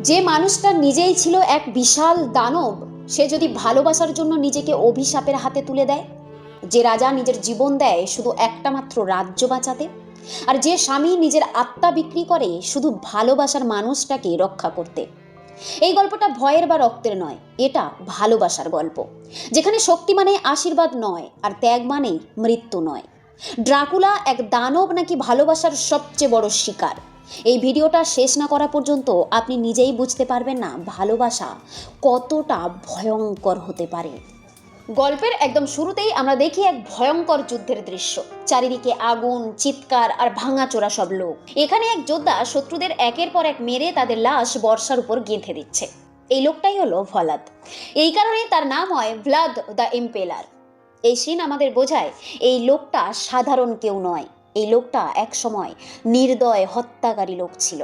যে মানুষটা নিজেই ছিল এক বিশাল দানব, সে যদি ভালোবাসার জন্য নিজেকে অভিশাপের হাতে তুলে দেয়। যে রাজা নিজের জীবন দেয় শুধু একটা মাত্র রাজ্য বাঁচাতে, আর যে স্বামী নিজের আত্মা বিক্রি করে শুধু ভালোবাসার মানুষটাকে রক্ষা করতে। এই গল্পটা ভয়ের বা রক্তের নয়, এটা ভালোবাসার গল্প, যেখানে শক্তি মানে আশীর্বাদ নয় আর ত্যাগ মানেই মৃত্যু নয়। ড্রাকুলা এক দানব নাকি ভালোবাসার সবচেয়ে বড় শিকার? এই ভিডিওটা শেষ না করা পর্যন্ত আপনি নিজেই বুঝতে পারবেন না ভালোবাসা কতটা ভয়ঙ্কর হতে পারে। গল্পের একদম শুরুতেই আমরা দেখি এক ভয়ঙ্কর যুদ্ধের দৃশ্য। চারিদিকে আগুন, চিৎকার আর ভাঙাচোরা সব লোক। এখানে এক যোদ্ধা শত্রুদের একের পর এক মেরে তাদের লাশ বর্ষার উপর গেঁথে দিচ্ছে। এই লোকটাই হলো ভলাদ। এই কারণে তার নাম হয় ভ্লাদ দ্য ইম্পেলার। এই সিন আমাদের বোঝায় এই লোকটা সাধারণ কেউ নয়। এই লোকটা এক সময় নির্দয় হত্যাকারী লোক ছিল।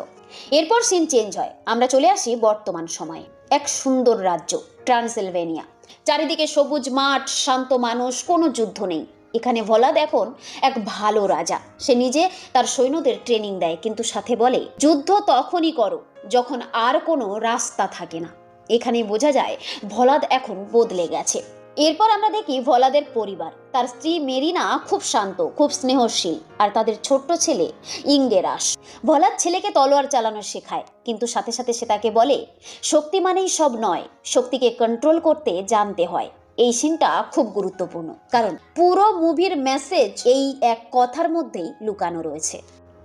এরপর সিন চেঞ্জ হয়, আমরা চলে আসি বর্তমান সময়ে। এক সুন্দর রাজ্য, ট্রান্সিলভেনিয়া। চারিদিকে সবুজ মাঠ, শান্ত মানুষ, কোনো যুদ্ধ নেই। এখানে ভলাদ এখন এক ভালো রাজা। সে নিজে তার সৈন্যদের ট্রেনিং দেয়, কিন্তু সাথে বলে যুদ্ধ তখনই করো যখন আর কোনো রাস্তা থাকে না। এখানে বোঝা যায় ভলাদ এখন বদলে গেছে। এরপর আমরা দেখি ভলাদের পরিবার। তার স্ত্রী মেরিনা খুব শান্ত, খুব স্নেহশীল, আর তাদের ছোট্ট ছেলে ইঙ্গেরাস। ভলাদ ছেলেকে তলোয়ার চালানো শেখায়, কিন্তু সাথে সাথে সে তাকে বলে শক্তি মানেই সব নয়, শক্তিকে কন্ট্রোল করতে জানতে হয়। এই সিনটা খুব গুরুত্বপূর্ণ, কারণ পুরো মুভির মেসেজ এই এক কথার মধ্যেই লুকানো রয়েছে।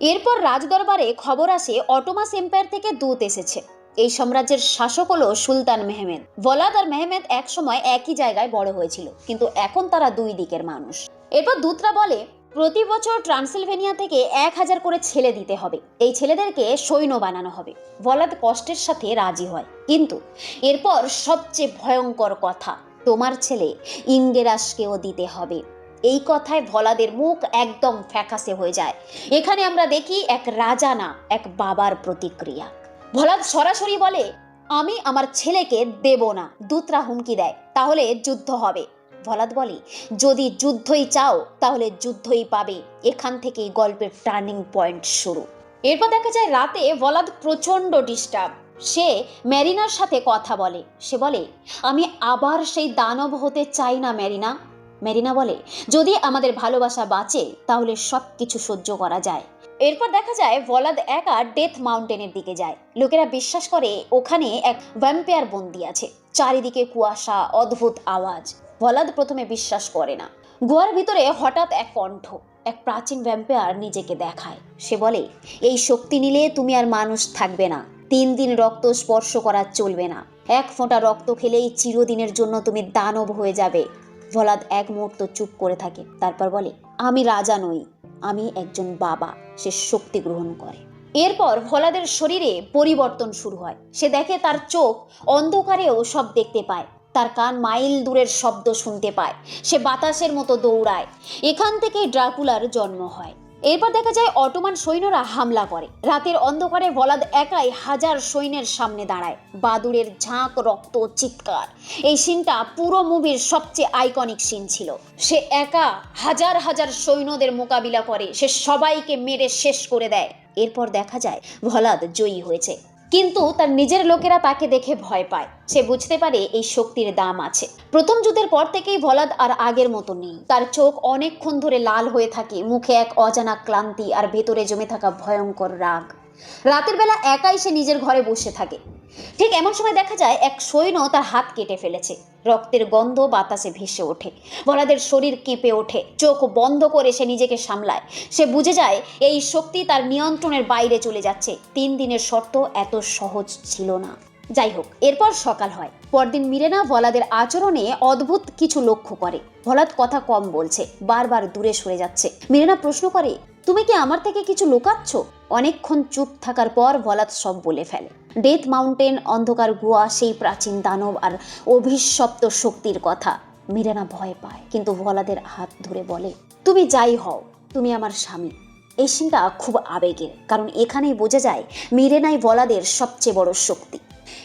এরপর রাজদরবারে খবর আসে অটোমান এম্পায়ার থেকে দূত এসেছে। এই সাম্রাজ্যের শাসক হলো সুলতান মেহমেদ। ভলাদ আর মেহমেদ এক সময় একই জায়গায় বড় হয়েছিল, কিন্তু এখন তারা দুই দিকের মানুষ। এরপর দূতরা বলে প্রতি বছর ট্রান্সিলভেনিয়া থেকে 1000 করে ছেলে দিতে হবে, এই ছেলেদেরকে সৈন্য বানানো হবে। ভলাদ কষ্টের সাথে রাজি হয়, কিন্তু এরপর সবচেয়ে ভয়ঙ্কর কথা, তোমার ছেলে ইঙ্গেরাসকেও দিতে হবে। এই কথায় ভলাদের মুখ একদম ফ্যাকাশে হয়ে যায়। এখানে আমরা দেখি এক রাজা না, এক বাবার প্রতিক্রিয়া। ভলাদ সরাসরি বলে আমি আমার ছেলেকে দেব না। দূতরা হুমকি দেয় তাহলে যুদ্ধ হবে। ভলাদ বলে যদি যুদ্ধই চাও তাহলে যুদ্ধই পাবে। এখান থেকেই গল্পের টার্নিং পয়েন্ট শুরু। এরপর দেখা যায় রাতে ভলাদ প্রচন্ড ডিস্টার্ব। সে মেরিনার সাথে কথা বলে। সে বলে আমি আবার সেই দানব হতে চাই না মেরিনা। মেরিনা বলে যদি আমাদের ভালোবাসা বাঁচে তাহলে সব কিছু সহ্য করা যায়। এরপর দেখা যায় ভলাদ একা ডেথ মাউন্টেনের দিকে যায়। লোকেরা বিশ্বাস করে ওখানে এক ভ্যাম্পায়ার বন্দি আছে। চারিদিকে কুয়াশা, অদ্ভুত আওয়াজ। ভলাদ প্রথমে বিশ্বাস করে না। গুহার ভিতরে হঠাৎ এক কণ্ঠ, এক প্রাচীন ভ্যাম্পায়ার নিজেকে দেখায়। সে বলে এই শক্তি নিলে তুমি আর মানুষ থাকবে না। 3 দিন রক্ত স্পর্শ করা চলবে না। 1 ফোঁটা রক্ত খেলেই চিরদিনের জন্য তুমি দানব হয়ে যাবে। ভলাদ এক মুহূর্ত চুপ করে থাকে, তারপর বলে আমি রাজা নই, আমি একজন বাবা। সে শক্তি গ্রহণ করে। এরপর ভলাদের শরীরে পরিবর্তন শুরু হয়। সে দেখে তার চোখ অন্ধকারেও সব দেখতে পায়, তার কান মাইল দূরের শব্দ শুনতে পায়, সে বাতাসের মতো দৌড়ায়। এখান থেকেই ড্রাকুলার জন্ম হয়। এরপর দেখা যায় অটোমান সৈন্যরা হামলা করে। রাতের অন্ধকারে ভলাদ একাই 1000 সৈন্যের সামনে দাঁড়ায়। বাদুড়ের ঝাঁক, রক্ত, চিৎকার। এই সিনটা পুরো মুভির সবচেয়ে আইকনিক সিন ছিল। সে একা হাজার হাজার সৈন্যদের মোকাবিলা করে, সে সবাইকে মেরে শেষ করে দেয়। এরপর দেখা যায় ভলাদ জয়ী হয়েছে, কিন্তু তার নিজের লোকেরা তাকে দেখে ভয় পায়। সে বুঝতে পারে এই শক্তির দাম আছে। প্রথম যুদ্ধের পর থেকেই ভলাদ আর আগের মতো নেই। তার চোখ অনেকক্ষণ ধরে লাল হয়ে থাকে, মুখে এক অজানা ক্লান্তি আর ভেতরে জমে থাকা ভয়ঙ্কর রাগ। রাতের বেলা একাই সে নিজের ঘরে বসে থাকে। ঠিক এমন সময় দেখা যায় এক সৈন্য তার হাত কেটে ফেলেছে। রক্তের গন্ধ বাতাসে ভেসে ওঠে। ভলাদের শরীর কেঁপে ওঠে। চোখ বন্ধ করে সে নিজেকে সামলায়। সে বুঝে যায় এই শক্তি তার নিয়ন্ত্রণের বাইরে চলে যাচ্ছে। 3 দিনের শর্ত এত সহজ ছিল না। যাই হোক, এরপর সকাল হয়। পরদিন মিরেনা ভলাদের আচরণে অদ্ভুত কিছু লক্ষ্য করে। ভলাদ কথা কম বলছে, বারবার দূরে সরে যাচ্ছে। মিরেনা প্রশ্ন করে তুমি কি আমার থেকে কিছু লুকাচ্ছ? অনেকক্ষণ চুপ থাকার পর ভলাদ সব বলে ফেলে। ডেথ মাউন্টেন, অন্ধকার গুহা, সেই প্রাচীন দানব আর অভিশপ্ত শক্তির কথা। মিরেনা ভয় পায়, কিন্তু ভলাদের হাত ধরে বলে তুমি যাই হও, তুমি আমার স্বামী। এই সিনটা খুব আবেগের, কারণ এখানেই বোঝা যায় মিরেনাই ভলাদের সবচেয়ে বড় শক্তি।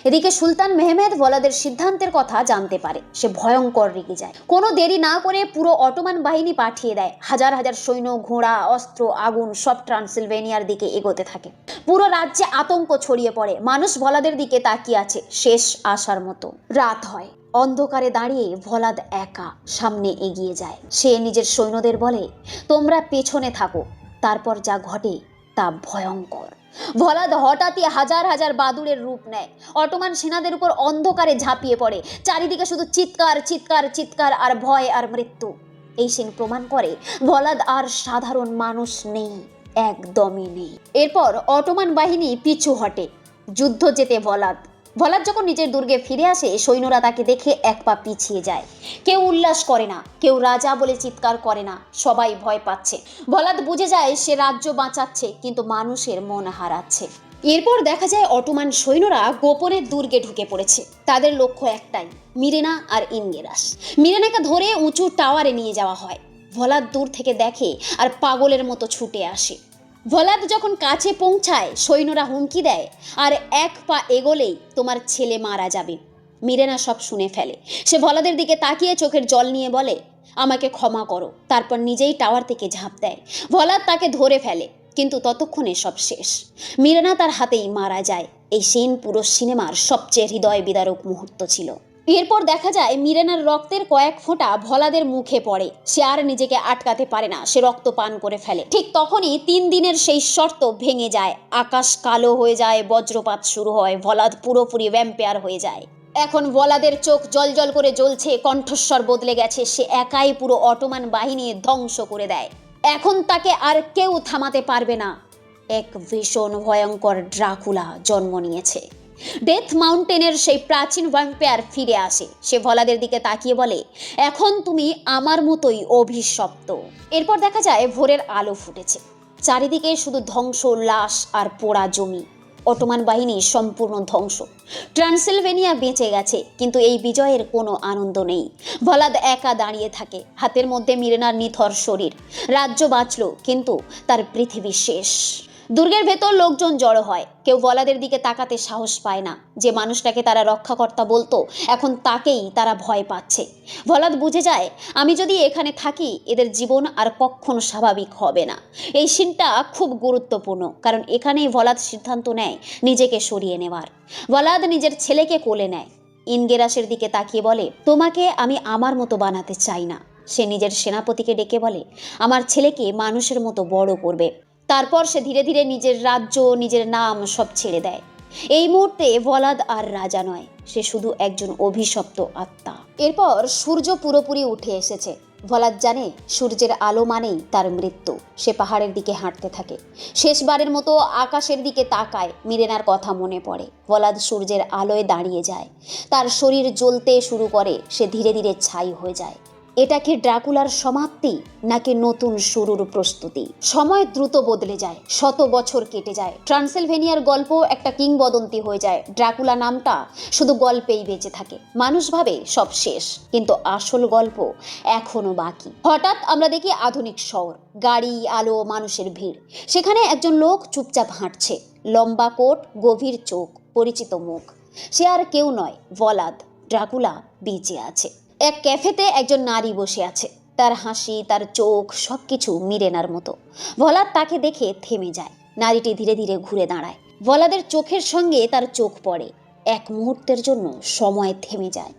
এদিকে সুলতান মেহমেদ ভলাদের সিদ্ধান্তের কথা জানতে পারে। সে ভয়ঙ্কর রেগে যায়। কোনো দেরি না করে পুরো অটোমান বাহিনী পাঠিয়ে দেয়। হাজার হাজার সৈন্য, ঘোড়া, অস্ত্র, আগুন সব ট্রান্সিলভেনিয়ার দিকে এগোতে থাকে। পুরো রাজ্যে আতঙ্ক ছড়িয়ে পড়ে। মানুষ ভলাদের দিকে তাকিয়ে আছে শেষ আসার মতো। রাত হয়। অন্ধকারে দাঁড়িয়ে ভলাদ একা সামনে এগিয়ে যায়। সে নিজের সৈন্যদের বলে, তোমরা পেছনে থাকো। তারপর যা ঘটে তা ভয়ঙ্কর। ভলাদ হঠাৎই হাজার হাজার বাদুড়ের রূপ নেয়। অটোমান সেনাদের উপর অন্ধকারে ঝাঁপিয়ে পড়ে। চারিদিকে শুধু চিৎকার, চিৎকার, চিৎকার আর ভয় আর মৃত্যু। এই সিন প্রমাণ করে ভলাদ আর সাধারণ মানুষ নেই, একদমই নেই। এরপর অটোমান বাহিনী পিছু হটে। যুদ্ধ জেতে ভলাদ যখন নিজের দুর্গে ফিরে আসে, সৈন্যরা তাকে দেখে এক পা পিছিয়ে যায়। কেউ উল্লাস করে না, কেউ রাজা বলে চিৎকার করে না, সবাই ভয় পাচ্ছে। ভলাদ বুঝে যায় সে রাজ্য বাঁচাচ্ছে, কিন্তু মানুষের মন হারাচ্ছে। এরপর দেখা যায় অটোমান সৈন্যরা গোপনে দুর্গে ঢুকে পড়েছে। তাদের লক্ষ্য একটাই, মিরেনা আর ইনগেরাস। মিরেনাকে ধরে উঁচু টাওয়ারে নিয়ে যাওয়া হয়। ভলাদ দূর থেকে দেখে আর পাগলের মতো ছুটে আসে। ভলাদ যখন কাছে পৌঁছায়, সৈন্যরা হুমকি দেয়, আর এক পা এগোলেই তোমার ছেলে মারা যাবে। মিরেনা সব শুনে ফেলে। সে ভলাদের দিকে তাকিয়ে চোখের জল নিয়ে বলে, আমাকে ক্ষমা করো। তারপর নিজেই টাওয়ার থেকে ঝাঁপ দেয়। ভলাদ তাকে ধরে ফেলে, কিন্তু ততক্ষণে সব শেষ। মিরেনা তার হাতেই মারা যায়। এই সিন পুরো সিনেমার সবচেয়ে হৃদয় বিদারক মুহূর্ত ছিল। এরপর দেখা যায় মিরেনার রক্তের কয়েক ফোঁটা ভলাদের মুখে পড়ে। সে আর নিজেকে আটকাতে পারে না, সে রক্ত পান করে ফেলে। ঠিক তখনই 3 দিনের সেই শর্ত ভেঙে যায়। আকাশ কালো হয়ে যায়, বজ্রপাত শুরু হয়, ভলাদ পুরোপুরি ভ্যাম্পায়ার হয়ে যায়। এখন ভলাদের চোখ জলজল করে জ্বলছে, কণ্ঠস্বর বদলে গেছে। সে একাই পুরো অটোমান বাহিনী ধ্বংস করে দেয়। এখন তাকে আর কেউ থামাতে পারবে না। এক ভীষণ ভয়ঙ্কর ড্রাকুলা জন্ম নিয়েছে। ডেথ মাউন্টেনের সেই প্রাচীন ভ্যাম্পায়ার ফিরে আসে। সে ভলাদের দিকে তাকিয়ে বলে, এখন তুমি আমার মতোই অভিশপ্ত। এরপর দেখা যায় ভোরের আলো ফুটেছে। চারিদিকে শুধু ধ্বংস, লাশ আর পোড়া জমি। অটোমান বাহিনী সম্পূর্ণ ধ্বংস। ট্রান্সিলভেনিয়া বেঁচে গেছে, কিন্তু এই বিজয়ের কোনো আনন্দ নেই। ভলাদ একা দাঁড়িয়ে থাকে, হাতের মধ্যে মিরেনার নিথর শরীর। রাজ্য বাঁচল, কিন্তু তার পৃথিবী শেষ। দুর্গের ভেতর লোকজন জড়ো হয়। কেউ ভলাদের দিকে তাকাতে সাহস পায় না। যে মানুষটাকে তারা রক্ষাকর্তা বলতো, এখন তাকেই তারা ভয় পাচ্ছে। ভলাদ বুঝে যায়, আমি যদি এখানে থাকি, এদের জীবন আর কখনো স্বাভাবিক হবে না। এই সিনটা খুব গুরুত্বপূর্ণ, কারণ এখানেই ভলাদ সিদ্ধান্ত নেয় নিজেকে সরিয়ে নেওয়ার। ভলাদ নিজের ছেলেকে কোলে নেয়। ইনগেরাসের দিকে তাকিয়ে বলে, তোমাকে আমি আমার মতো বানাতে চাই না। সে নিজের সেনাপতিকে ডেকে বলে, আমার ছেলেকে মানুষের মতো বড় করবে। তারপর সে ধীরে ধীরে নিজের রাজ্য, নিজের নাম সব ছেড়ে দেয়। এই মুহূর্তে ভলাদ আর রাজা নয়, সে শুধু একজন অভিশপ্ত আত্মা। এরপর সূর্য পুরোপুরি উঠে এসেছে। ভলাদ জানে সূর্যের আলো মানেই তার মৃত্যু। সে পাহাড়ের দিকে হাঁটতে থাকে। শেষবারের মতো আকাশের দিকে তাকায়। মিরেনার কথা মনে পড়ে। ভলাদ সূর্যের আলোয় দাঁড়িয়ে যায়। তার শরীর জ্বলতে শুরু করে। সে ধীরে ধীরে ছাই হয়ে যায়। এটা কি ড্রাকুলার সমাপ্তি, নাকি নতুন শুরুর প্রস্তুতি? সময় দ্রুত বদলে যায়। 100 বছর কেটে যায়। ট্রান্সিলভেনিয়ার গল্প একটা কিংবদন্তি হয়ে যায়। ড্রাকুলা নামটা শুধু গল্পেই বেঁচে থাকে। মানুষ ভাবে সব শেষ, কিন্তু আসল গল্প এখনো বাকি। হঠাৎ আমরা দেখি আধুনিক শহর, গাড়ি, আলো, মানুষের ভিড়। সেখানে একজন লোক চুপচাপ হাঁটছে। লম্বা কোট, গভীর চোখ, পরিচিত মুখ। সে আর কেউ নয়, ভলাদ। ড্রাকুলা বেঁচে আছে। এক ক্যাফেতে একজন নারী বসে আছে। তার হাসি, তার চোখ সবকিছু মিরেনার মতো। ভলাদ তাকে দেখে থেমে যায়। নারীটি ধীরে ধীরে ঘুরে দাঁড়ায়। ভলাদের চোখের সঙ্গে তার চোখ পড়ে। এক মুহূর্তের জন্য সময় থেমে যায়।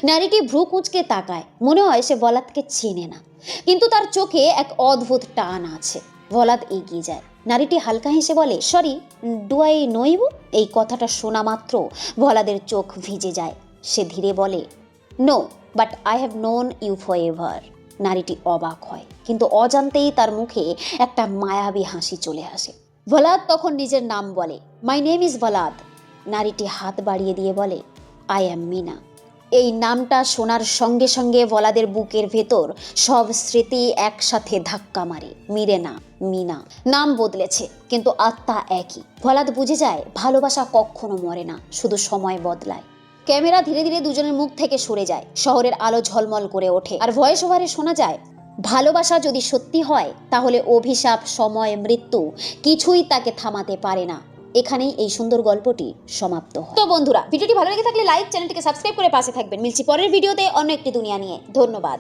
নারীটি ভ্রু কুঁচকে তাকায়। মনে হয় সে ভলাদকে চেনে না, কিন্তু তার চোখে এক অদ্ভুত টান আছে। ভলাদ এগিয়ে যায়। নারীটি হালকা হেসে বলে, sorry, do I know you? এই কথাটা শোনা মাত্র ভলাদের চোখ ভিজে যায়। সে ধীরে বলে, no, but I have known you forever. নারীটি অবাক হয়, কিন্তু অজান্তেই তার মুখে একটা মায়াবী হাসি চলে আসে। ভলাদ তখন নিজের নাম বলে, মাই নেম ইজ ভলাদ। নারীটি হাত বাড়িয়ে দিয়ে বলে, আই অ্যাম মিনা। এই নামটা শোনার সঙ্গে সঙ্গে ভলাদের বুকের ভেতর সব স্মৃতি একসাথে ধাক্কা মারে। মিরেনা, মিনা। নাম বদলেছে, কিন্তু আত্মা একই। ভলাদ বুঝে যায় ভালোবাসা কখনো মরে না, শুধু সময় বদলায়। ক্যামেরা ধীরে ধীরে দুজনের মুখ থেকে সরে যায়। শহরের আলো ঝলমল করে ওঠে, আর ভয়েস ওভারে শোনা যায়, ভালোবাসা যদি সত্যি হয়, তাহলে অভিশাপ, সময়, মৃত্যু কিছুই তাকে থামাতে পারে না। এখানেই এই সুন্দর গল্পটি সমাপ্ত হয়। তো বন্ধুরা, ভিডিওটি ভালো লেগে থাকলে লাইক, চ্যানেলটিকে সাবস্ক্রাইব করে পাশে থাকবেন। মিলছি পরের ভিডিওতে অন্য একটি দুনিয়া নিয়ে। ধন্যবাদ।